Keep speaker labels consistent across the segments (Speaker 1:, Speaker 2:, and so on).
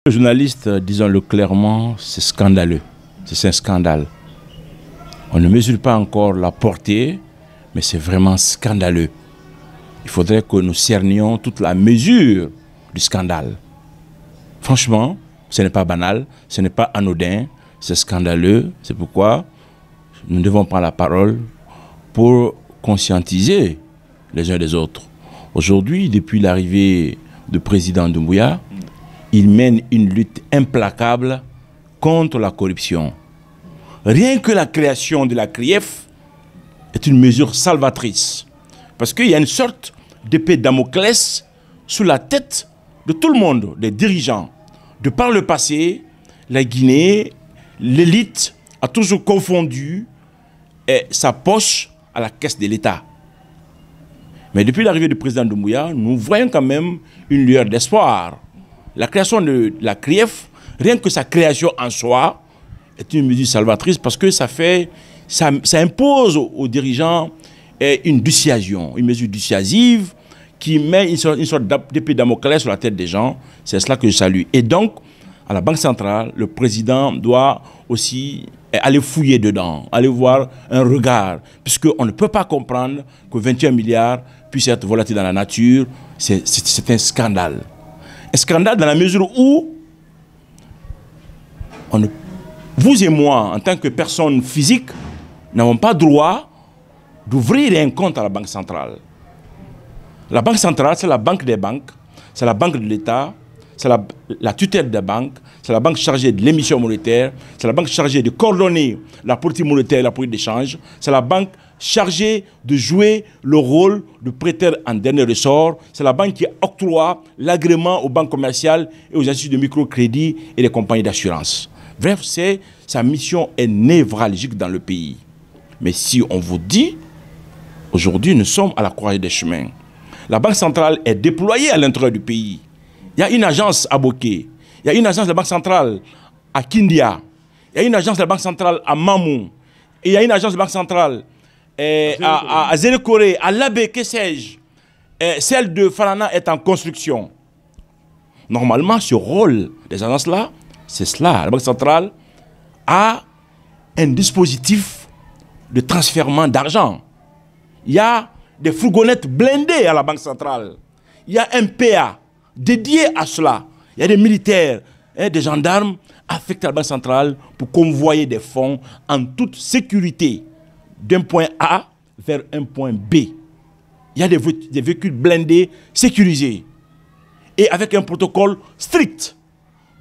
Speaker 1: Les journalistes, disons-le clairement, c'est scandaleux. C'est un scandale. On ne mesure pas encore la portée, mais c'est vraiment scandaleux. Il faudrait que nous cernions toute la mesure du scandale. Franchement, ce n'est pas banal, ce n'est pas anodin, c'est scandaleux. C'est pourquoi nous devons prendre la parole pour conscientiser les uns des autres. Aujourd'hui, depuis l'arrivée du président Doumbouya, il mène une lutte implacable contre la corruption. Rien que la création de la CRIEF est une mesure salvatrice. Parce qu'il y a une sorte d'épée Damoclès sous la tête de tout le monde, des dirigeants. De par le passé, la Guinée, l'élite a toujours confondu sa poche à la caisse de l'État. Mais depuis l'arrivée du président Doumbouya, nous voyons quand même une lueur d'espoir. La création de la CRIEF, rien que sa création en soi, est une mesure salvatrice parce que ça impose aux dirigeants une dissuasion, une mesure dissuasive qui met une sorte d'épée Damoclès sur la tête des gens. C'est cela que je salue. Et donc, à la Banque centrale, le président doit aussi aller fouiller dedans, aller voir un regard, puisqu'on ne peut pas comprendre que 21 milliards puissent être volatilles dans la nature. C'est un scandale. Un scandale dans la mesure où vous et moi, en tant que personnes physiques, n'avons pas droit d'ouvrir un compte à la Banque centrale. La Banque centrale, c'est la banque des banques, c'est la banque de l'État, c'est la tutelle des banques, c'est la banque chargée de l'émission monétaire, c'est la banque chargée de coordonner la politique monétaire et la politique d'échange, c'est la banque chargée de jouer le rôle de prêteur en dernier ressort, c'est la banque qui octroie l'agrément aux banques commerciales et aux instituts de microcrédit et les compagnies d'assurance. Bref, sa mission est névralgique dans le pays. Mais si on vous dit, aujourd'hui nous sommes à la croisée des chemins, la Banque centrale est déployée à l'intérieur du pays. Il y a une agence à Boké, il y a une agence de la Banque centrale à Kindia, il y a une agence de la Banque centrale à Mamou, et il y a une agence de la Banque centrale à Zérekoré, à Labé, que sais-je. Celle de Farana est en construction. Normalement, ce rôle des agences-là, c'est cela. La Banque centrale a un dispositif de transfèrement d'argent. Il y a des fourgonnettes blindées à la Banque centrale. Il y a un PA dédié à cela. Il y a des militaires, des gendarmes affectés à la Banque centrale pour convoyer des fonds en toute sécurité d'un point A vers un point B. Il y a des véhicules blindés sécurisés et avec un protocole strict.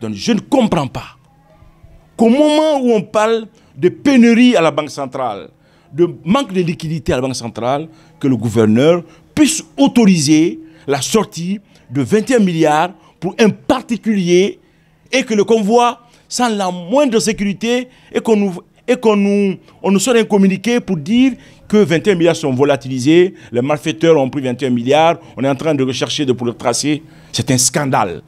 Speaker 1: Donc je ne comprends pas qu'au moment où on parle de pénurie à la Banque centrale, de manque de liquidité à la Banque centrale, que le gouverneur puisse autoriser la sortie de 21 milliards pour un particulier et que le convoi, sans la moindre sécurité, et qu'on nous sorte un communiqué pour dire que 21 milliards sont volatilisés, les malfaiteurs ont pris 21 milliards, on est en train de rechercher pour le tracer. C'est un scandale.